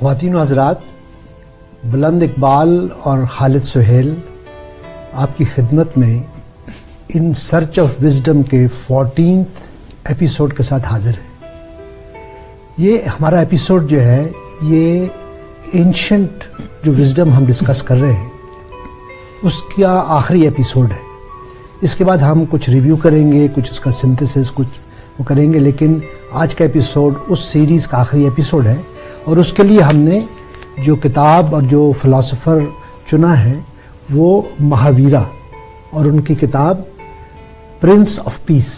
خواتین و حضرات، بلند اقبال اور خالد سہیل آپ کی خدمت میں ان سرچ آف وزڈم کے 14th ایپیسوڈ کے ساتھ حاضر ہیں۔ یہ ہمارا ایپیسوڈ جو ہے یہ اینشنٹ جو وزڈم ہم ڈسکس کر رہے ہیں اس کا آخری ایپیسوڈ ہے۔ اس کے بعد ہم کچھ ریویو کریں گے، کچھ اس کا سنتھسس کچھ وہ کریں گے، لیکن آج کا ایپیسوڈ اس سیریز کا آخری ایپیسوڈ ہے اور اس کے لیے ہم نے جو کتاب اور جو فلاسفر چنا ہے وہ مہاویرا اور ان کی کتاب پرنس آف پیس۔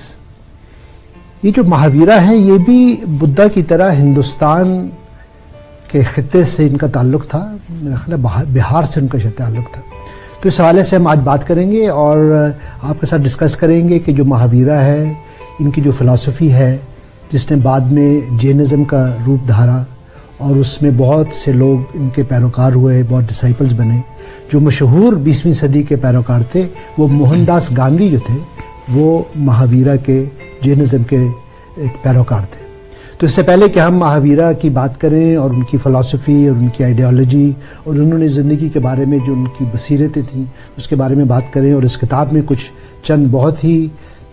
یہ جو مہاویرا ہیں یہ بھی بدھا کی طرح ہندوستان کے خطے سے ان کا تعلق تھا، میرا خیال ہے بہار سے ان کا تعلق تھا۔ تو اس حوالے سے ہم آج بات کریں گے اور آپ کے ساتھ ڈسکس کریں گے کہ جو مہاویرا ہے، ان کی جو فلسفی ہے جس نے بعد میں جینزم کا روپ دھارا اور اس میں بہت سے لوگ ان کے پیروکار ہوئے، بہت ڈسائپلز بنے۔ جو مشہور 20ویں صدی کے پیروکار تھے وہ موہن داس گاندھی جو تھے وہ مہاویرا کے جینزم کے ایک پیروکار تھے۔ تو اس سے پہلے کہ ہم مہاویرا کی بات کریں اور ان کی فلسفی اور ان کی آئیڈیالوجی اور انہوں نے زندگی کے بارے میں جو ان کی بصیرتیں تھیں اس کے بارے میں بات کریں، اور اس کتاب میں کچھ چند بہت ہی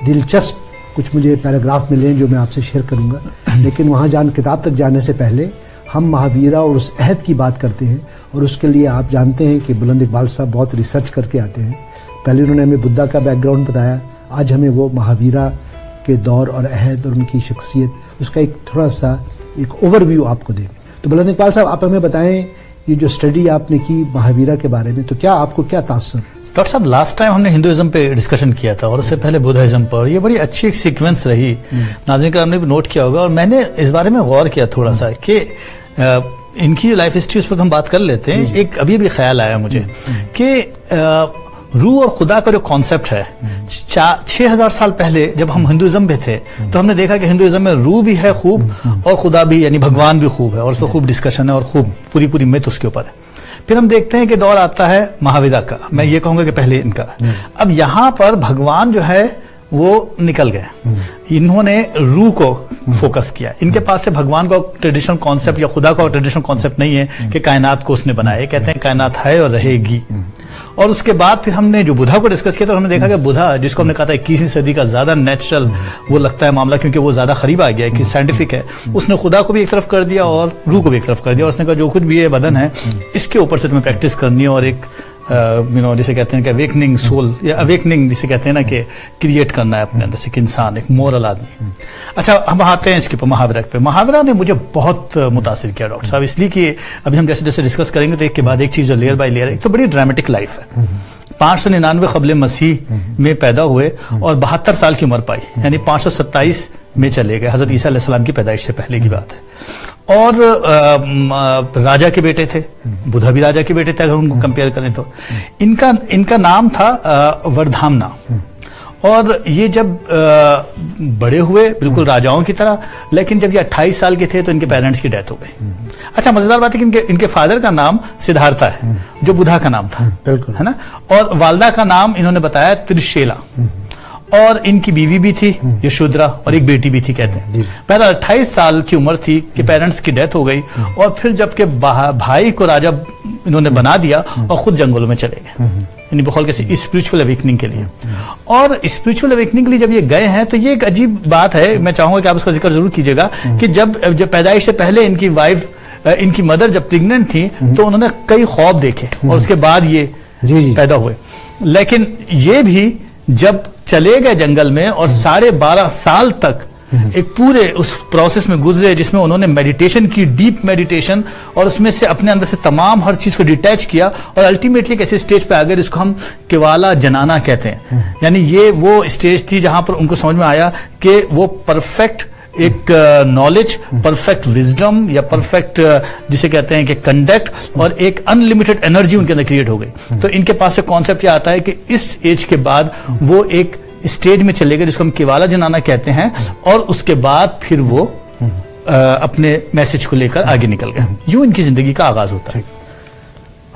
دلچسپ کچھ مجھے پیراگراف ملے ہیں جو میں آپ سے شیئر کروں گا، لیکن وہاں کتاب تک جانے سے پہلے ہم مہاویرا اور اس عہد کی بات کرتے ہیں، اور اس کے لیے آپ جانتے ہیں کہ بلند اقبال صاحب بہت ریسرچ کر کے آتے ہیں۔ پہلے انہوں نے ہمیں بدھا کا بیک گراؤنڈ بتایا، آج ہمیں وہ مہاویرا کے دور اور عہد اور ان کی شخصیت اس کا ایک تھوڑا سا ایک اوور ویو آپ کو دیں گے۔ تو بلند اقبال صاحب آپ ہمیں بتائیں، یہ جو اسٹڈی آپ نے کی مہاویرا کے بارے میں، تو کیا آپ کو کیا تاثر؟ ڈاکٹر صاحب لاسٹ ٹائم ہم نے ہندوازم پہ ڈسکشن کیا تھا اور اس سے پہلے بدھازم پر، یہ بڑی اچھی ایک سیکوینس رہی، ناظرین کرام نے بھی نوٹ کیا ہوگا، اور میں نے اس بارے میں غور کیا تھوڑا سا کہ ان کی لائف ہسٹری اس پر ہم بات کر لیتے ہیں۔ ایک ابھی بھی خیال آیا مجھے کہ روح اور خدا کا جو کانسیپٹ ہے 6000 سال پہلے جب ہم ہندوازم میں تھے تو ہم نے دیکھا کہ ہندوازم میں روح بھی ہے خوب اور خدا بھی یعنی بھگوان بھی خوب ہے، اور اس پر خوب ڈسکشن ہے اور خوب پوری میت اس کے اوپر ہے۔ پھر ہم دیکھتے ہیں کہ دور آتا ہے مہاویرا کا، میں یہ کہوں گا کہ پہلے ان کا۔ اب یہاں پر بھگوان جو ہے وہ نکل گئے، انہوں نے روح کو فوکس کیا۔ ان کے پاس سے بھگوان کا ٹریڈیشنل کانسیپٹ یا خدا کا ٹریڈیشنل کانسیپٹ نہیں ہے کہ کائنات کو اس نے بنایا، یہ کہتے ہیں کائنات ہے اور رہے گی۔ اور اس کے بعد پھر ہم نے جو بدھا کو ڈسکس کیا تھا، ہم نے دیکھا کہ بدھا جس کو ہم نے کہا تھا 21ویں صدی کا زیادہ نیچرل وہ لگتا ہے معاملہ، کیونکہ وہ زیادہ قریب آ گیا ہے کہ سائنٹیفک ہے، اس نے خدا کو بھی ایک طرف کر دیا اور روح کو بھی ایک طرف کر دیا، اور اس نے کہا جو کچھ بھی یہ بدن ہے اس کے اوپر سے تمہیں پریکٹس کرنی ہے اور ایک جسے کہتے ہیں کہ اویکننگ سول یا اویکننگ جسے کہتے ہیں نا کہ کریٹ کرنا ہے اپنے اندر سے ایک انسان، ایک مورل آدمی۔ اچھا ہم آتے ہیں اس کے اوپر مہاویرا پہ۔ مہاویرا نے مجھے بہت متاثر کیا ڈاکٹر صاحب، اس لیے کہ ابھی ہم جیسے ڈسکس کریں گے تو ایک کے بعد ایک چیز جو لیئر بائی لیئر ہے، ایک تو بڑی ڈرامٹک لائف ہے۔ 599 قبل مسیح میں پیدا ہوئے اور 72 سال کی عمر پائی، یعنی 527 میں چلے گئے، حضرت عیسیٰ علیہ السلام کی پیدائش سے پہلے کی بات ہے۔ اور راجا کے بیٹے تھے، بدھا بھی راجا کے بیٹے تھے اگر ان کو کمپیئر کریں تو۔ ان کا نام تھا وردھامنا، اور یہ جب بڑے ہوئے بالکل راجاؤں کی طرح، لیکن جب یہ 28 سال کے تھے تو ان کے پیرنٹس کی ڈیتھ ہو گئی۔ اچھا مزیدار بات ہے کہ ان کے فادر کا نام سدھارتھا ہے جو بدھا کا نام تھا، ہے نا، اور والدہ کا نام انہوں نے بتایا ترشیلا، اور ان کی بیوی بھی تھی یشودرا اور ایک بیٹی بھی تھی کہتے ہیں۔ پہلا 28 سال کی عمر تھی کہ پیرنٹس کی ڈیتھ ہو گئی، اور پھر جب کہ بھائی کو راجا انہوں نے بنا دیا اور خود جنگلوں میں چلے گئے، یعنی بخول کیسے اسپریچول اویکننگ کے لیے۔ اور اسپریچول اویکننگ کے لیے جب یہ گئے ہیں تو یہ ایک عجیب بات ہے، میں چاہوں گا کہ آپ اس کا ذکر ضرور کیجیے گا کہ جب پیدائش سے پہلے ان کی وائف ان کی مدر جب پریگننٹ تھی تو انہوں نے کئی خواب دیکھے اور اس کے بعد یہ پیدا ہوئے، لیکن یہ بھی جب چلے گئے جنگل میں اور 12.5 سال تک ایک پورے اس پروسیس میں گزرے جس میں انہوں نے میڈیٹیشن کی، ڈیپ میڈیٹیشن، اور اس میں سے اپنے اندر سے تمام ہر چیز کو ڈیٹیچ کیا، اور الٹیمیٹلی ایک ایسے اسٹیج پہ آ گئے جس کو ہم کیوالا جنانا کہتے ہیں، یعنی یہ وہ اسٹیج تھی جہاں پر ان کو سمجھ میں آیا کہ وہ پرفیکٹ ایک نالج، پرفیکٹ وزڈم یا پرفیکٹ جسے کہتے ہیں کہ کنڈکٹ، اور ایک انلمیٹڈ انرجی ان کے اندر کریٹ ہو گئی۔ تو ان کے پاس سے کانسیپٹ یہ آتا ہے کہ اس ایج کے بعد وہ ایک اسٹیج میں چلے گئے جس کو ہم کیوالا جنانا کہتے ہیں، اور اس کے بعد پھر وہ اپنے میسج کو لے کر آگے نکل گئے۔ یوں ان کی زندگی کا آغاز ہوتا ہے۔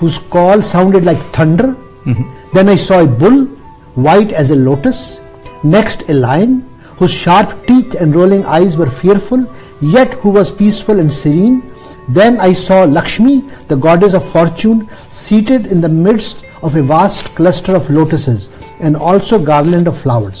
whose call sounded like thunder. Then I saw a bull, white as a lotus. Next a lion, whose sharp teeth and rolling eyes were fearful, yet who was peaceful and serene. Then I saw Lakshmi, the goddess of fortune, seated in the midst of a vast cluster of lotuses and also garland of flowers.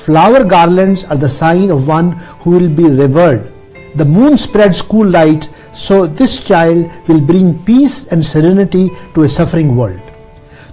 Flower garlands are the sign of one who will be revered. The moon spreads cool light, so this child will bring peace and serenity to a suffering world.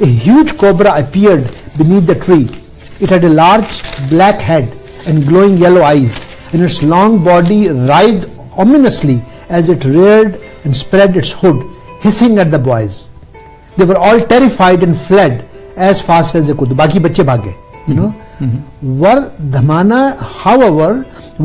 a huge cobra appeared beneath the tree. It had a large black head and glowing yellow eyes, and its long body writhed ominously as it reared and spread its hood. hissing at the boys. They were all terrified and fled as fast as they could. باقی بچے بھاگ گئے, you know. Vardhamana, however,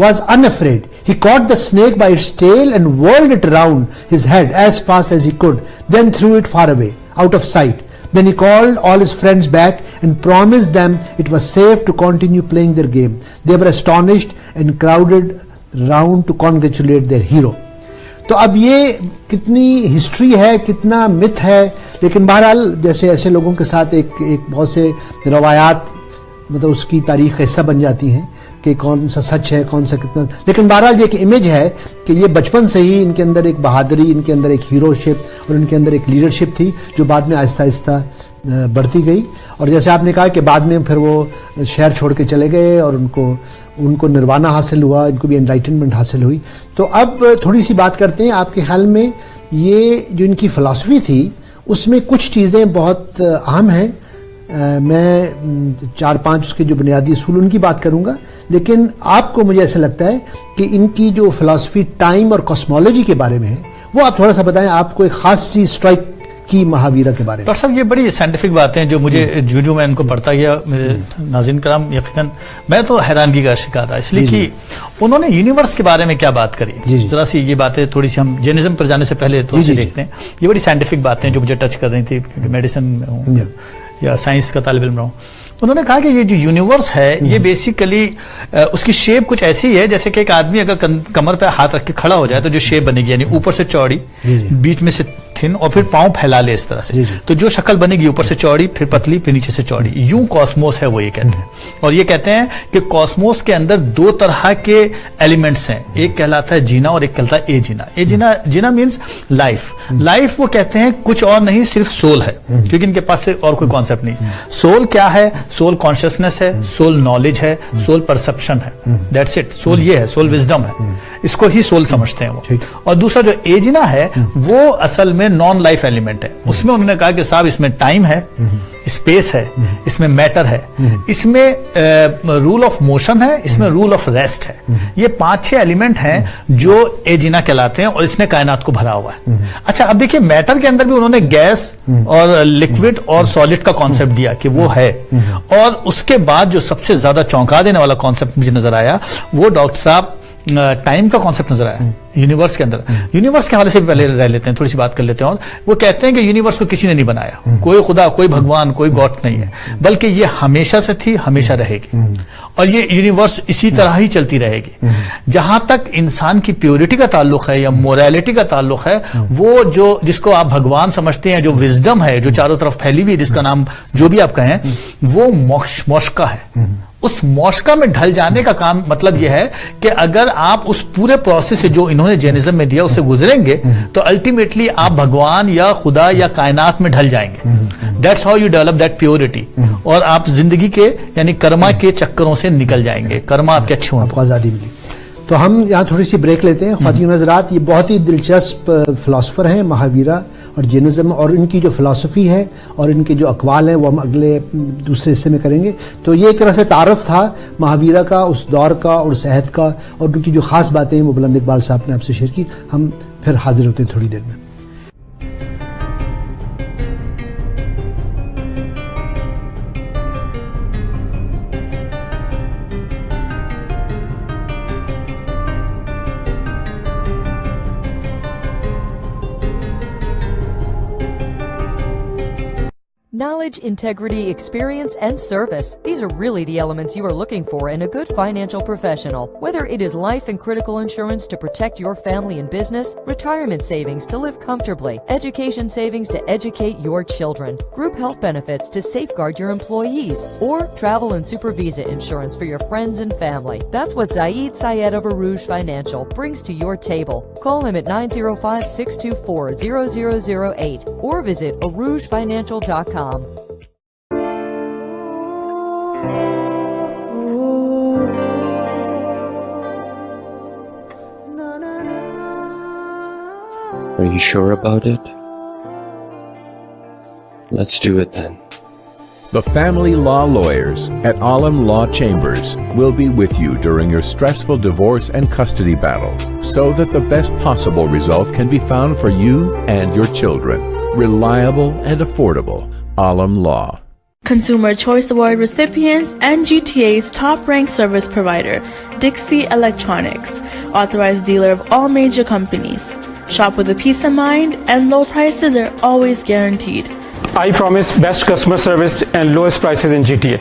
was unafraid. He caught the snake by its tail and whirled it around his head as fast as he could, then threw it far away, out of sight. Then he called all his friends back and promised them it was safe to continue playing their game. They were astonished and crowded round to congratulate their hero. تو اب یہ کتنی history ہے, کتنا متھ ہے, لیکن بہرحال جیسے ایسے لوگوں کے ساتھ ایک بہت سے روایات مطلب اس کی تاریخ کا حصہ بن جاتی ہیں کہ کون سا سچ ہے, کون سا کتنا. لیکن بہرحال یہ ایک امیج ہے کہ یہ بچپن سے ہی ان کے اندر ایک بہادری, ان کے اندر ایک ہیرو شپ اور ان کے اندر ایک لیڈرشپ تھی جو بعد میں آہستہ آہستہ بڑھتی گئی. اور جیسے آپ نے کہا کہ بعد میں پھر وہ شہر چھوڑ کے چلے گئے اور ان کو نروانا حاصل ہوا, ان کو بھی انلائٹنمنٹ حاصل ہوئی. تو اب تھوڑی سی بات کرتے ہیں, آپ کے خیال میں یہ جو ان کی فلاسفی تھی اس میں کچھ چیزیں بہت اہم ہیں. میں 4-5 اس کے جو بنیادی اصول ان کی بات کروں گا, لیکن آپ کو مجھے ایسا لگتا ہے کہ ان کی جو فلاسفی ٹائم اور کاسمولوجی کے بارے میں ہے وہ آپ تھوڑا سا بتائیں. آپ کو ایک خاص چیز اسٹرائک کی مہاویرا کے بارے میں. ڈاکٹر صاحب یہ بڑی سائنٹیفک باتیں جو مجھے جو میں ان کو پڑھتا گیا, میرے ناظرین کرام یقیناً میں تو حیرانگی کا شکار رہا, اس لیے کہ انہوں نے یونیورس کے بارے میں کیا بات کری. ذرا سی یہ باتیں تھوڑی سی ہم جینزم پر جانے سے پہلے تو دیکھتے ہیں. یہ بڑی سائنٹیفک باتیں جو مجھے ٹچ کر رہی تھی, میڈیسن میں ہوں یا سائنس کا طالب علم رہا ہوں. انہوں نے کہا کہ یہ جو یونیورس ہے یہ بیسیکلی اس کی شیپ کچھ ایسی ہے جیسے کہ ایک آدمی اگر کمر پہ ہاتھ رکھ کے کھڑا ہو جائے تو جو شیپ بنے گی, یعنی اوپر سے چوڑی, بیچ میں سے تھن اور پھر پاؤں پھیلا لے اس طرح سے, تو جو شکل بنے گی اوپر سے چوڑی پھر پتلی پھر نیچے سے چوڑی, یوں کاسموس ہے وہ یہ کہتے ہیں. اور یہ کہتے ہیں کہ کاسموس کے اندر 2 طرح کے ایلیمنٹس ہیں, ایک کہلاتا ہے جینا اور ایک کہلاتا ہے اے جینا. اے جینا مینس لائف. لائف وہ کہتے ہیں کچھ اور نہیں صرف سول ہے, کیونکہ ان کے پاس اور کوئی کانسیپٹ نہیں. سول کیا ہے؟ سول کانشسنس ہے, سول نالج ہے, سول پرسپشن ہے, دیٹس اٹ. سول یہ ہے, سول وزڈم ہے, اس کو ہی سول سمجھتے ہیں وہ. اور دوسرا جو اے جینا ہے وہ اصل میں نان لائف ایلیمنٹ ہے. اس میں انہوں نے کہا کہ صاحب اس میں ٹائم ہے, اسپیس ہے, اس میں میٹر ہے, اس میں رول آف موشن ہے, اس میں رول آف ریسٹ ہے. یہ 5-6 ایلیمنٹ ہیں جو اے جینا کہلاتے ہیں اور اس نے کائنات کو بھرا ہوا ہے. اچھا اب دیکھیے میٹر کے اندر بھی انہوں نے گیس اور لکوڈ اور سالڈ کا کانسیپٹ دیا کہ وہ ہے. اور اس کے بعد جو سب سے زیادہ چونکا دینے والا کانسیپٹ مجھے نظر آیا وہ ڈاکٹر صاحب ٹائم کا کانسیپٹ نظر آیا یونیورس کے اندر. یونیورس کے حوالے سے بھی پہلے رہ لیتے ہیں, تھوڑی سی بات کر لیتے ہیں. اور وہ کہتے ہیں کہ یونیورس کو کسی نے نہیں بنایا, کوئی خدا, کوئی بھگوان, کوئی گاڈ نہیں ہے, بلکہ یہ ہمیشہ سے تھی, ہمیشہ رہے گی, اور یہ یونیورس اسی طرح ہی چلتی رہے گی. جہاں تک انسان کی پیورٹی کا تعلق ہے یا موریلٹی کا تعلق ہے, وہ جو جس کو آپ بھگوان سمجھتے ہیں, جو وزڈم ہے جو چاروں طرف پھیلی ہوئی, جس کا نام جو بھی آپ کہیں, وہ موشکا ہے. اس موشکا میں ڈھل جانے کا کام مطلب یہ ہے کہ اگر آپ اس پورے پروسیس سے جو انہوں نے جینزم میں دیا اسے گزریں گے تو الٹیمیٹلی آپ بھگوان یا خدا یا کائنات میں ڈھل جائیں گے. That's how you develop that purity, اور آپ زندگی کے یعنی کرما کے چکروں سے نکل جائیں گے, کرما آپ کے اچھے ہوں, آپ کو آزادی ملی. تو ہم یہاں تھوڑی سی بریک لیتے ہیں. خواتین حضرات, یہ بہت ہی دلچسپ فلاسفر ہیں مہاویرا اور جینزم, اور ان کی جو فلاسفی ہے اور ان کے جو اقوال ہیں وہ ہم اگلے دوسرے حصے میں کریں گے. تو یہ ایک طرح سے تعارف تھا مہاویرا کا, اس دور کا اور اس عہد کا, اور ان کی جو خاص باتیں ہیں وہ بلند اقبال صاحب نے آپ سے شیئر کی. ہم پھر حاضر ہوتے ہیں تھوڑی دیر میں. Knowledge, integrity, experience, and service. These are really the elements you are looking for in a good financial professional. Whether it is life and critical insurance to protect your family and business, retirement savings to live comfortably, education savings to educate your children, group health benefits to safeguard your employees, or travel and super visa insurance for your friends and family. That's what Zaid Sayed of Arouge Financial brings to your table. Call him at 905-624-0008 or visit ArougeFinancial.com. Are you sure about it? Let's do it then. The family law lawyers at Alam Law Chambers will be with you during your stressful divorce and custody battle so that the best possible result can be found for you and your children. Reliable and affordable. Alam Law. Consumer Choice Award recipients and GTA's top-ranked service provider, Dixie Electronics, authorized dealer of all major companies. Shop with a peace of mind, and low prices are always guaranteed. I promise best customer service and lowest prices in GTA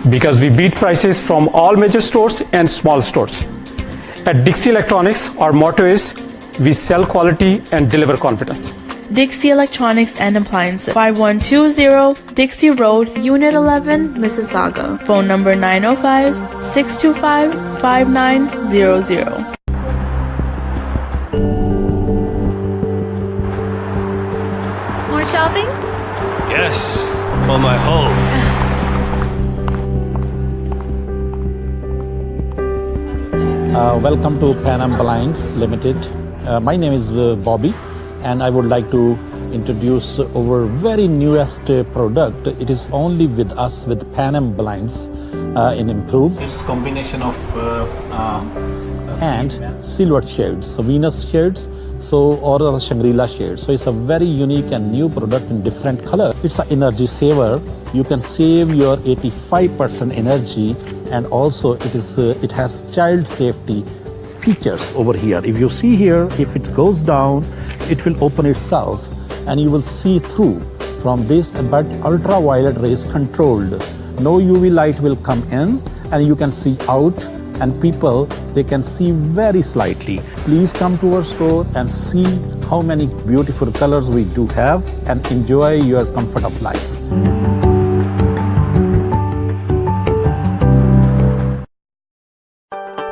because we beat prices from all major stores and small stores. At Dixie Electronics, our motto is we sell quality and deliver confidence. Dixie Electronics and Appliances, 5120 Dixie Road, Unit 11, Mississauga. Phone number 905-625-5900. More shopping? Yes, on my home. Welcome to Pan Am Blinds Limited. My name is Bobby, and I would like to introduce our very newest product. It is only with us with Pan Am Blinds in improved. It's combination of and silver shades, so Venus shades, or Shangri-La shades. So it's a very unique and new product in different color. It's an energy saver. You can save your 85% energy, and also it has child safety features over here. If you see here, if it goes down, it will open itself and you will see through from this, but ultraviolet rays controlled. No UV light will come in and you can see out, and people, they can see very slightly. Please come to our store and see how many beautiful colors we do have and enjoy your comfort of life.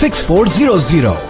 6400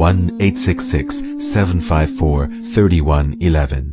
1-866-754-3111।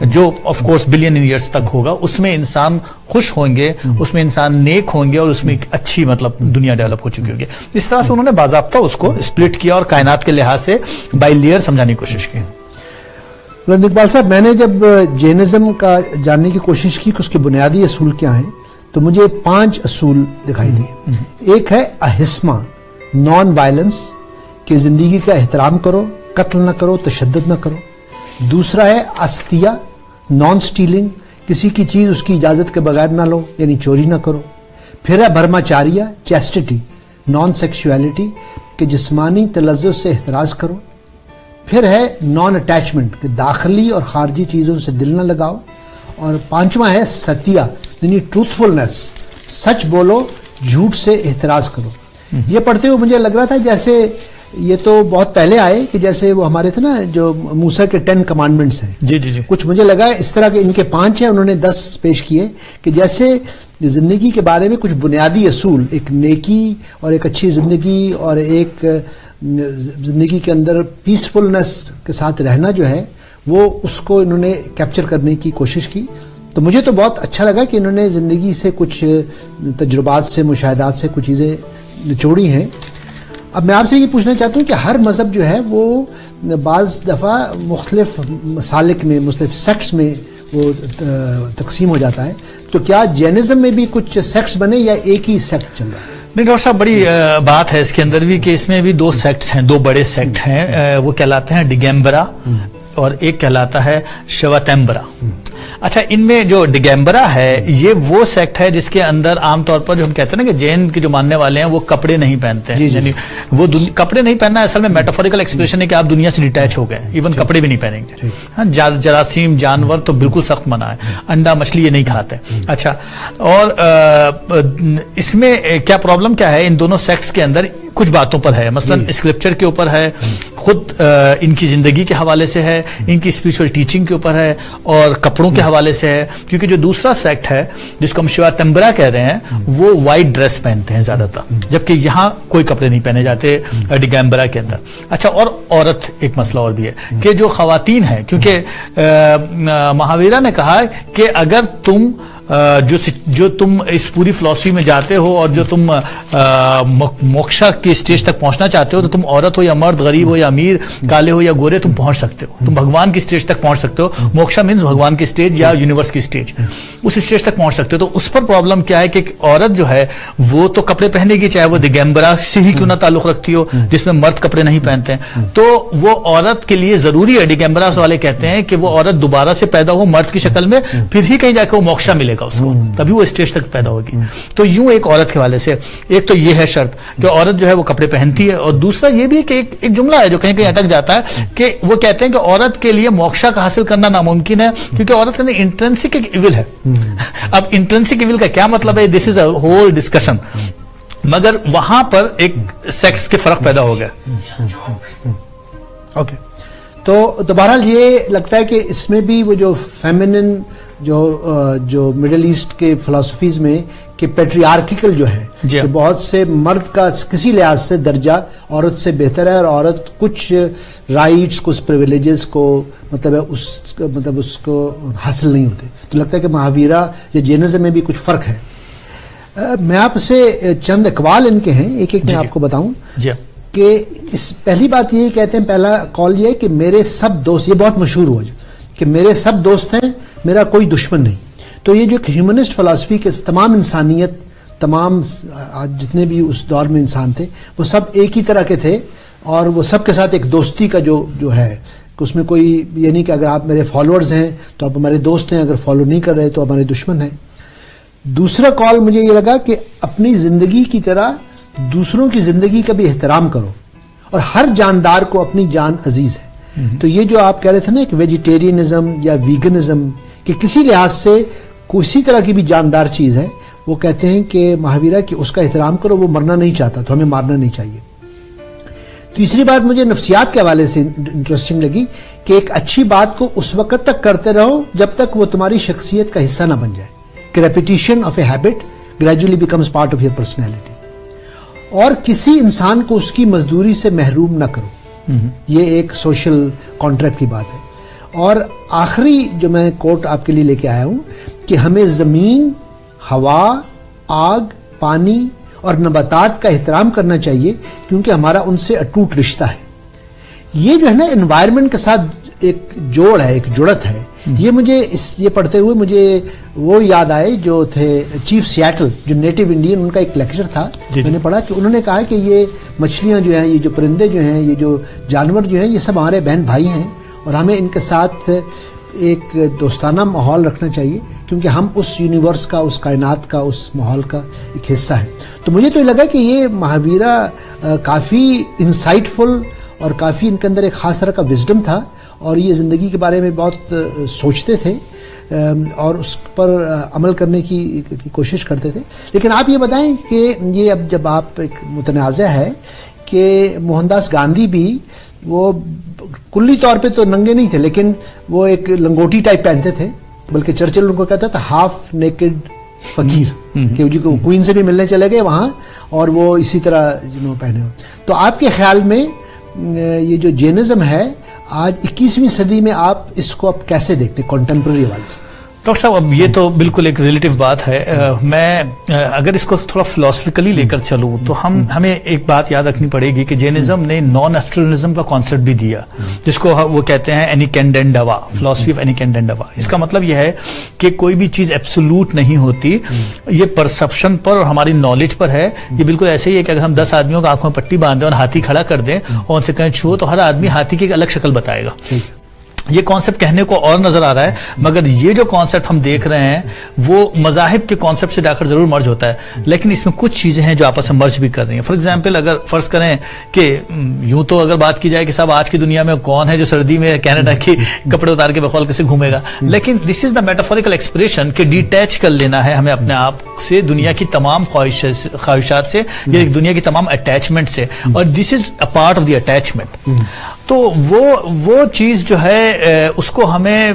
جو of course billion years تک ہوگا، اس میں انسان خوش ہوں گے، اس میں انسان نیک ہوں گے، اور اس میں ایک اچھی مطلب دنیا ڈیولپ ہو چکی ہوگی. اس طرح سے انہوں نے باضابطہ اس کو اسپلٹ کیا اور کائنات کے لحاظ سے بائی لیئر سمجھانے کی کوشش کی. بلند اقبال صاحب، میں نے جب جینزم کا جاننے کی کوشش کی کہ اس کے بنیادی اصول کیا ہیں، تو مجھے 5 اصول دکھائی دیے. ایک ہے اہسما، نان وائلنس، کہ زندگی کا احترام کرو، قتل نہ کرو، تشدد نہ کرو. دوسرا ہے استیا، نان سٹیلنگ، کسی کی چیز اس کی اجازت کے بغیر نہ لو، یعنی چوری نہ کرو. پھر ہے برہماچاریہ، چیسٹٹی، نان سیکشولیٹی، کہ جسمانی تلذذ سے احتراز کرو. پھر ہے نان اٹیچمنٹ، کہ داخلی اور خارجی چیزوں سے دل نہ لگاؤ. اور 5واں ہے ستیا، یعنی ٹروتھفلنس، سچ بولو، جھوٹ سے احتراز کرو. یہ پڑھتے ہوئے مجھے لگ رہا تھا جیسے یہ تو بہت پہلے آئے، کہ جیسے وہ ہمارے تھے نا جو موسیٰ کے 10 کمانڈمنٹس ہیں. جی جی جی. کچھ مجھے لگا اس طرح کے ان کے 5 ہیں، انہوں نے 10 پیش کیے، کہ جیسے زندگی کے بارے میں کچھ بنیادی اصول، ایک نیکی اور ایک اچھی زندگی اور ایک زندگی کے اندر پیسفلنس کے ساتھ رہنا جو ہے، وہ اس کو انہوں نے کیپچر کرنے کی کوشش کی. تو مجھے تو بہت اچھا لگا کہ انہوں نے زندگی سے کچھ تجربات سے، مشاہدات سے کچھ چیزیں نچوڑی ہیں. اب میں آپ سے یہ پوچھنا چاہتا ہوں کہ ہر مذہب جو ہے وہ بعض دفعہ مختلف مسالک میں، مختلف سیکٹس میں وہ تقسیم ہو جاتا ہے. تو کیا جینزم میں بھی کچھ سیکٹس بنے یا ایک ہی سیکٹ چل رہا ہے؟ نہیں ڈاکٹر صاحب، بڑی بات ہے اس کے اندر بھی کہ اس میں بھی 2 سیکٹس ہیں، 2 بڑے سیکٹ ہیں. وہ کہلاتے ہیں ڈگیمبرا اور ایک کہلاتا ہے شواتمبرا. اچھا، ان میں جو ڈگیمبرا ہے یہ وہ سیکٹ ہے جس کے اندر عام طور پر جو ہم کہتے ہیں نا کہ جین کے جو ماننے والے ہیں وہ کپڑے نہیں پہنتے ہیں. یعنی وہ کپڑے نہیں پہننا اصل میں میٹافوریکل ایکسپریشن ہے کہ آپ دنیا سے ڈیٹیچ ہو گئے، ایون کپڑے بھی نہیں پہنیں گے. ہاں، جراثیم، جانور تو بالکل سخت منع ہے، انڈا مچھلی یہ نہیں کھاتے. اچھا، اور اس میں کیا پرابلم کیا ہے ان دونوں سیکٹس کے اندر؟ کچھ باتوں پر ہے، مثلا اسکرپچر کے اوپر ہے، خود ان کی زندگی کے حوالے سے ہے، ان کی اسپریچول ٹیچنگ کے اوپر ہے، اور کپڑوں کے حوالے سے ہے. کیونکہ جو دوسرا سیکٹ ہے جس کو ہم شواتمبرا کہہ رہے ہیں وہ وائٹ ڈریس پہنتے ہیں زیادہ تر، جبکہ یہاں کوئی کپڑے نہیں پہنے جاتے ڈگیمبرا کے اندر. اچھا، اور عورت، ایک مسئلہ اور بھی ہے کہ جو خواتین ہیں، کیونکہ مہاویرا نے کہا کہ اگر تم جو تم اس پوری فلسفی میں جاتے ہو اور جو تم موکشا کی اسٹیج تک پہنچنا چاہتے ہو، تو تم عورت ہو یا مرد، غریب ہو یا امیر، کالے ہو یا گورے، تم پہنچ سکتے ہو. تم بھگوان کی اسٹیج تک پہنچ سکتے ہو. موکشا مینز بھگوان کی اسٹیج یا یونیورس کی اسٹیج، اس اسٹیج تک پہنچ سکتے ہو. تو اس پر پرابلم کیا ہے کہ عورت جو ہے وہ تو کپڑے پہنے گی، چاہے وہ دگمبرا سے ہی کیوں نہ تعلق رکھتی ہو جس میں مرد کپڑے نہیں پہنتے ہیں. تو وہ عورت کے لیے ضروری ہے، دگمبرا والے کہتے ہیں کہ وہ عورت دوبارہ سے پیدا ہو مرد کی شکل میں، پھر ہی کہیں جا کے وہ موکشا ملے گا اس کو، تبھی وہ اسٹیج تک پیدا ہوگی. تو یوں ایک عورت کے حوالے سے ایک تو یہ ہے شرط کہ عورت جو ہے وہ کپڑے پہنتی ہے. اور دوسرا یہ بھی کہ ایک جملہ ہے جو کہیں کہیں اٹک جاتا ہے کہ وہ کہتے ہیں کہ عورت کے لیے موکشا کا حاصل کرنا ناممکن ہے، کیونکہ عورت کے اندر انٹرنسک ایک ایول ہے. اب انٹرنسک ایول کا کیا مطلب ہے؟ دس از اے ہول ڈسکشن. مگر وہاں پر ایک سیکس کے فرق پیدا ہو گیا. اوکے، تو بہرحال یہ لگتا ہے کہ اس میں بھی وہ جو فیمنن جو مڈل ایسٹ کے فلسفیز میں کہ پیٹریارکل جو ہے کہ بہت سے مرد کا کسی لحاظ سے درجہ عورت سے بہتر ہے، اور عورت کچھ رائٹس، کچھ پریویلیجز کو مطلب اس کو حاصل نہیں ہوتے. تو لگتا ہے کہ مہاویرا یا جینزم میں بھی کچھ فرق ہے. میں آپ سے چند اقوال ان کے ہیں، ایک میں آپ کو بتاؤں کہ اس پہلی بات یہ کہتے ہیں، پہلا قول یہ کہ میرے سب دوست، یہ بہت مشہور ہوا کہ میرے سب دوست ہیں، میرا کوئی دشمن نہیں. تو یہ جو ہیومنسٹ فلسفی کے تمام انسانیت، تمام جتنے بھی اس دور میں انسان تھے وہ سب ایک ہی طرح کے تھے، اور وہ سب کے ساتھ ایک دوستی کا جو ہے کہ اس میں کوئی یہ نہیں کہ اگر آپ میرے فالوورز ہیں تو آپ ہمارے دوست ہیں، اگر فالو نہیں کر رہے تو ہمارے دشمن ہیں. دوسرا کال مجھے یہ لگا کہ اپنی زندگی کی طرح دوسروں کی زندگی کا بھی احترام کرو، اور ہر جاندار کو اپنی جان عزیز ہے. تو یہ جو آپ کہہ رہے تھے نا کہ ویجیٹیرینزم یا ویگنزم، کہ کسی لحاظ سے کسی طرح کی بھی جاندار چیز ہے، وہ کہتے ہیں کہ مہاویرا کہ اس کا احترام کرو، وہ مرنا نہیں چاہتا تو ہمیں مارنا نہیں چاہیے. تیسری بات مجھے نفسیات کے حوالے سے انٹرسٹنگ لگی کہ ایک اچھی بات کو اس وقت تک کرتے رہو جب تک وہ تمہاری شخصیت کا حصہ نہ بن جائے، کہ repetition of a habit gradually becomes part of your personality. اور کسی انسان کو اس کی مزدوری سے محروم نہ کرو، یہ ایک سوشل کانٹریکٹ کی بات ہے. اور آخری جو میں کوٹ آپ کے لیے لے کے آیا ہوں کہ ہمیں زمین، ہوا، آگ، پانی اور نباتات کا احترام کرنا چاہیے کیونکہ ہمارا ان سے اٹوٹ رشتہ ہے. یہ جو ہے نا انوائرمنٹ کے ساتھ ایک جوڑ ہے، ایک جڑت ہے. یہ پڑھتے ہوئے مجھے وہ یاد آئے جو تھے چیف سیاٹل، جو نیٹو انڈین، ان کا ایک لیکچر تھا. میں نے پڑھا کہ انہوں نے کہا کہ یہ مچھلیاں جو ہیں، یہ جو پرندے جو ہیں، یہ جو جانور جو ہیں، یہ سب ہمارے بہن بھائی ہیں اور ہمیں ان کے ساتھ ایک دوستانہ ماحول رکھنا چاہیے کیونکہ ہم اس یونیورس کا، اس کائنات کا، اس ماحول کا ایک حصہ ہے. تو مجھے تو یہ لگا کہ یہ مہاویرا کافی انسائٹ فل اور کافی ان کے اندر ایک خاص طرح کا وزڈم تھا اور یہ زندگی کے بارے میں بہت سوچتے تھے اور اس پر عمل کرنے کی کوشش کرتے تھے. لیکن آپ یہ بتائیں کہ یہ اب جب آپ ایک متنازع ہے کہ موہن داس گاندھی بھی وہ کلی طور پہ تو ننگے نہیں تھے لیکن وہ ایک لنگوٹی ٹائپ پہنتے تھے، بلکہ چرچل ان کو کہتا تھا ہاف نیکڈ فقیر، کہ جی کو کوئین سے بھی ملنے چلے گئے وہاں اور وہ اسی طرح پہنے ہوئے. تو آپ کے خیال میں یہ جو جینزم ہے آج 21ویں صدی میں آپ اس کو اب کیسے دیکھتے ہیں کنٹمپرری حوالے سے؟ ڈاکٹر صاحب اب یہ تو بالکل ایک ریلیٹیو بات ہے. میں اگر اس کو تھوڑا فلاسفیکلی لے کر چلوں تو ہمیں ایک بات یاد رکھنی پڑے گی کہ جینزم نے نان ایبسٹرونزم کا کانسیپٹ بھی دیا جس کو وہ کہتے ہیں اینیکینڈنڈوا، فلاسفی آف اینیکینڈنڈوا. اس کا مطلب یہ ہے کہ کوئی بھی چیز ایبسولوٹ نہیں ہوتی، یہ پرسپشن پر اور ہماری نالج پر ہے. یہ بالکل ایسے ہی ہے کہ اگر ہم 10 آدمیوں کو آنکھوں میں پٹی باندھ دیں اور ہاتھی کھڑا کر دیں اور ان سے کہیں چھو تو ہر آدمی ہاتھی کی ایک الگ شکل بتائے گا. یہ کانسیپٹ کہنے کو اور نظر آ رہا ہے مگر یہ جو کانسیپٹ ہم دیکھ رہے ہیں وہ مذاہب کے کانسیپٹ سے جا کر ضرور مرج ہوتا ہے لیکن اس میں کچھ چیزیں ہیں جو آپس میں مرج بھی کر رہی ہیں. فار ایگزامپل اگر فرض کریں کہ یوں تو اگر بات کی جائے کہ صاحب آج کی دنیا میں کون ہے جو سردی میں کینیڈا کے کپڑے اتار کے بقول کیسے گھومے گا، لیکن دس از دا میٹافوریکل ایکسپریشن کہ ڈیٹیچ کر لینا ہے ہمیں اپنے آپ سے دنیا کی تمام خواہشات سے یا دنیا کی تمام اٹیچمنٹ سے، اور this is a part of the attachment. تو وہ چیز جو ہے اس کو ہمیں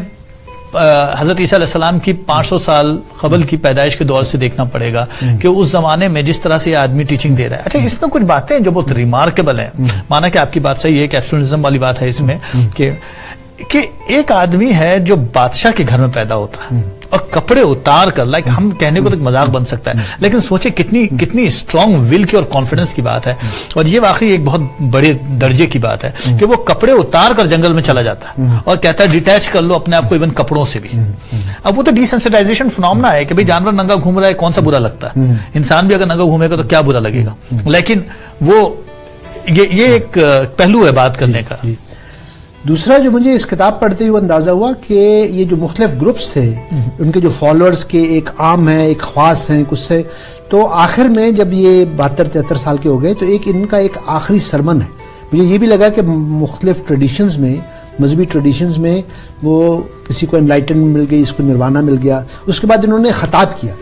حضرت عیسیٰ علیہ السلام کی 500 سال قبل کی پیدائش کے دور سے دیکھنا پڑے گا کہ اس زمانے میں جس طرح سے یہ آدمی ٹیچنگ دے رہا ہے. اچھا اس میں کچھ باتیں ہیں جو بہت ریمارکیبل ہیں. مانا کہ آپ کی بات صحیح ہے کہ ایبسولوٹزم والی بات ہے اس میں کہ ایک آدمی ہے جو بادشاہ کے گھر میں پیدا ہوتا ہے اور کپڑے اتار کر لائک ہم کہنے کو تو مذاق بن سکتا ہے لیکن سوچے کتنی اسٹرانگ ول کی اور کانفیڈنس کی بات ہے. اور یہ واقعی ایک بہت بڑے درجے کی بات ہے کہ وہ کپڑے اتار کر جنگل میں چلا جاتا ہے اور کہتا ہے ڈیٹیچ کر لو اپنے آپ کو ایون کپڑوں سے بھی. اب وہ تو ڈیسینسٹائزیشن فنومنا ہے کہ بھئی جانور ننگا گھوم رہا ہے کون سا برا لگتا ہے، انسان بھی اگر ننگا گھومے گا تو کیا برا لگے گا. لیکن وہ یہ ایک پہلو ہے بات کرنے کا. دوسرا جو مجھے اس کتاب پڑھتے ہوئے اندازہ ہوا کہ یہ جو مختلف گروپس تھے ان کے جو فالوورز کے ایک عام ہیں ایک خاص ہیں کچھ سے، تو آخر میں جب یہ 72-73 سال کے ہو گئے تو ان کا ایک آخری سرمن ہے. مجھے یہ بھی لگا کہ مختلف ٹریڈیشنز میں، مذہبی ٹریڈیشنز میں وہ کسی کو انلائٹنمنٹ مل گئی، اس کو نروانا مل گیا. اس کے بعد انہوں نے خطاب کیا.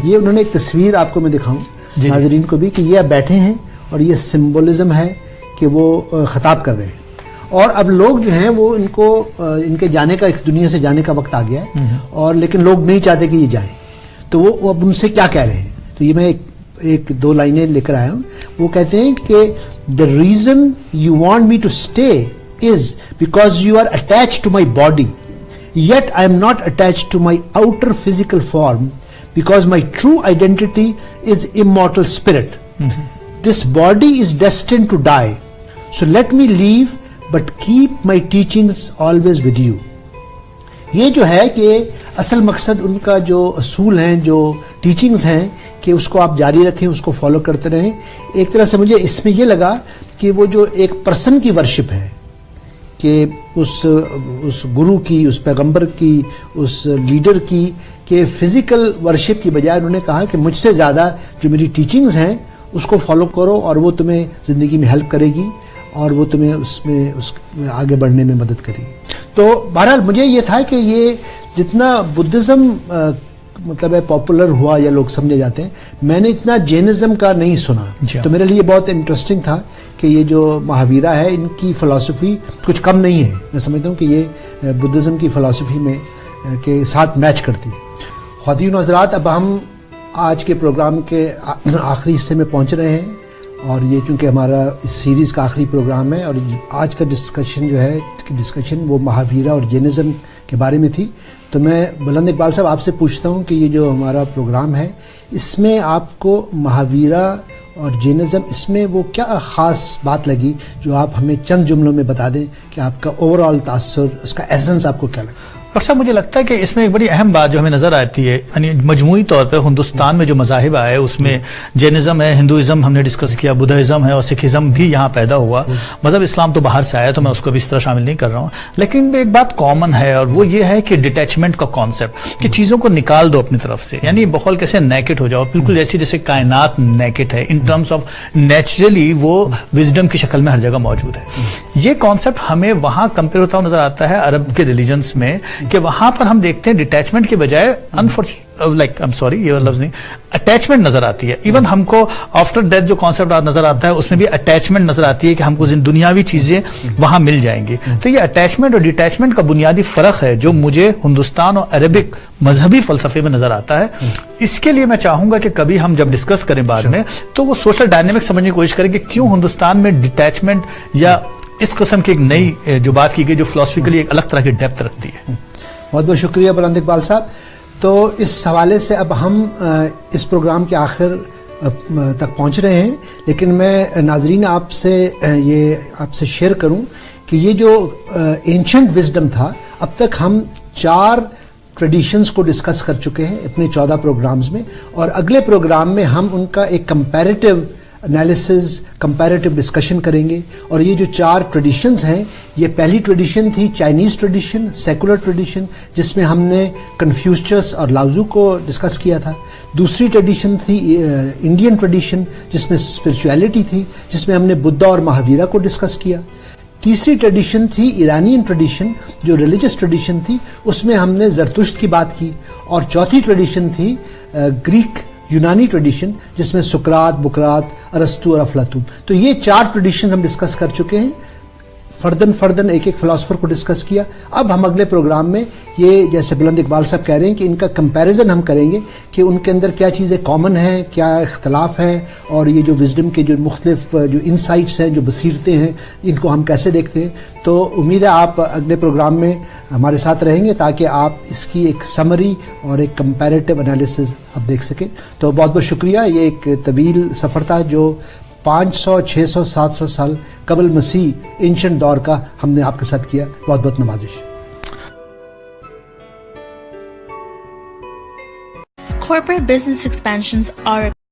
یہ انہوں نے ایک تصویر آپ کو میں دکھاؤں ناظرین کو بھی کہ یہ اب بیٹھے ہیں اور یہ سمبولزم ہے کہ وہ خطاب کر رہے ہیں اور اب لوگ جو ہیں وہ ان کے جانے کا، اس دنیا سے جانے کا وقت آ گیا ہے اور لیکن لوگ نہیں چاہتے کہ یہ جائیں. تو وہ اب ان سے کیا کہہ رہے ہیں. تو یہ میں ایک 2 لائنیں لے کر آیا ہوں. وہ کہتے ہیں کہ the reason you want me to stay is because you are attached to my body, yet I am not attached to my outer physical form because my true identity is immortal spirit. This body is destined to die, so let me leave but keep my teachings always with you. یہ جو ہے کہ اصل مقصد ان کا جو اصول ہیں، جو ٹیچنگز ہیں کہ اس کو آپ جاری رکھیں، اس کو فالو کرتے رہیں. ایک طرح سے مجھے اس میں یہ لگا کہ وہ جو ایک پرسن کی ورشپ ہے کہ اس گرو کی، اس پیغمبر کی، اس لیڈر کی، کہ فزیکل ورشپ کی بجائے انہوں نے کہا کہ مجھ سے زیادہ جو میری ٹیچنگز ہیں اس کو فالو کرو اور وہ تمہیں زندگی میں ہیلپ کرے گی اور وہ تمہیں اس میں آگے بڑھنے میں مدد کرے گی. تو بہرحال مجھے یہ تھا کہ یہ جتنا بدھزم مطلب ہے پاپولر ہوا یا لوگ سمجھے جاتے ہیں، میں نے اتنا جینزم کا نہیں سنا. تو میرے لیے بہت انٹرسٹنگ تھا کہ یہ جو مہاویرا ہے ان کی فلسفی کچھ کم نہیں ہے. میں سمجھتا ہوں کہ یہ بدھزم کی فلسفی میں کے ساتھ میچ کرتی ہے. خواتین و حضرات، اب ہم آج کے پروگرام کے آخری حصے میں پہنچ رہے ہیں اور یہ چونکہ ہمارا اس سیریز کا آخری پروگرام ہے اور آج کا ڈسکشن جو ہے کی ڈسکشن وہ مہاویرا اور جینزم کے بارے میں تھی. تو میں بلند اقبال صاحب آپ سے پوچھتا ہوں کہ یہ جو ہمارا پروگرام ہے اس میں آپ کو مہاویرا اور جینزم اس میں وہ کیا خاص بات لگی جو آپ ہمیں چند جملوں میں بتا دیں کہ آپ کا اوور آل تاثر, اس کا ایسنس آپ کو کیا لگا؟ ڈاکٹر صاحب مجھے لگتا ہے کہ اس میں ایک بڑی اہم بات جو ہمیں نظر آتی ہے, یعنی مجموعی طور پہ ہندوستان میں جو مذاہب آئے اس میں جینزم ہے, ہندوازم ہم نے ڈسکس کیا, بدھازم ہے اور سکھزم بھی یہاں پیدا ہوا. مذہب اسلام تو باہر سے آیا تو میں اس کو بھی اس طرح شامل نہیں کر رہا ہوں, لیکن ایک بات کامن ہے اور وہ یہ ہے کہ ڈیٹیچمنٹ کا کانسیپٹ, کہ چیزوں کو نکال دو اپنی طرف سے, یعنی بقول کیسے نیکٹ ہو جاؤ, بالکل جیسے کائنات نیکٹ ہے ان ٹرمز آف نیچرلی وہ وزڈم کی شکل میں ہر جگہ موجود ہے. یہ کانسیپٹ ہمیں وہاں کمپیئر ہوتا ہوا نظر آتا ہے عرب کے ریلیجنس میں, کہ وہاں پر ہم دیکھتے ہیں ڈیٹیچمنٹ کے بجائے یہ لفظ نہیں, اٹیچمنٹ نظر آتی ہے. ایون ہم کو آفٹر ڈیتھ جو کانسیپٹ نظر آتا ہے اس میں بھی اٹیچمنٹ نظر آتی ہے کہ ہم کو دنیاوی چیزیں وہاں مل جائیں گی. تو یہ اٹیچمنٹ اور ڈیٹیچمنٹ کا بنیادی فرق ہے جو مجھے ہندوستان اور عربک مذہبی فلسفے میں نظر آتا ہے. اس کے لیے میں چاہوں گا کہ کبھی ہم جب ڈسکس کریں بعد میں تو وہ سوشل ڈائنامک سمجھنے کی کوشش کریں کہ کیوں ہندوستان میں ڈیٹیچمنٹ یا اس قسم کی ایک نئی جو بات کی گئی جو فلسفیکلی ایک الگ طرح کی ڈیپتھ رکھتی ہے. بہت بہت شکریہ بلند اقبال صاحب. تو اس حوالے سے اب ہم اس پروگرام کے آخر تک پہنچ رہے ہیں, لیکن میں ناظرین آپ سے شیئر کروں کہ یہ جو اینشنٹ وزڈم تھا, اب تک ہم 4 ٹریڈیشنز کو ڈسکس کر چکے ہیں اپنے 14 پروگرامز میں, اور اگلے پروگرام میں ہم ان کا ایک کمپیریٹیو انالیسز, کمپیریٹیو ڈسکشن کریں گے. اور یہ جو 4 ٹریڈیشنز ہیں, یہ پہلی ٹریڈیشن تھی چائنیز ٹریڈیشن, سیکولر ٹریڈیشن, جس میں ہم نے کنفیوشس اور لاؤزو کو ڈسکس کیا تھا. دوسری ٹریڈیشن تھی انڈین ٹریڈیشن جس میں اسپرچویلٹی تھی, جس میں ہم نے بدھا اور مہاویرا کو ڈسکس کیا. تیسری ٹریڈیشن تھی ایرانین ٹریڈیشن جو ریلیجس ٹریڈیشن تھی, اس میں ہم نے زرتشت کی بات کی. اور چوتھی ٹریڈیشن تھی گریک یونانی ٹریڈیشن جس میں سقراط, بقراط, ارسطو اور افلاطون. تو یہ 4 ٹریڈیشن ہم ڈسکس کر چکے ہیں, فردن ایک فلاسفر کو ڈسکس کیا. اب ہم اگلے پروگرام میں یہ جیسے بلند اقبال صاحب کہہ رہے ہیں کہ ان کا کمپیریزن ہم کریں گے کہ ان کے اندر کیا چیزیں کامن ہیں, کیا اختلاف ہے, اور یہ جو وزڈم کے جو مختلف جو انسائٹس ہیں, جو بصیرتیں ہیں, ان کو ہم کیسے دیکھتے ہیں. تو امید ہے آپ اگلے پروگرام میں ہمارے ساتھ رہیں گے تاکہ آپ اس کی ایک سمری اور ایک کمپیریٹیو انالیسز اب دیکھ سکیں. تو بہت بہت شکریہ. یہ ایک طویل سفر تھا جو 500, 600, 700 سال قبل مسیح اینشنٹ دور کا ہم نے آپ کے ساتھ کیا. بہت بہت نوازش. Corporate business expansions are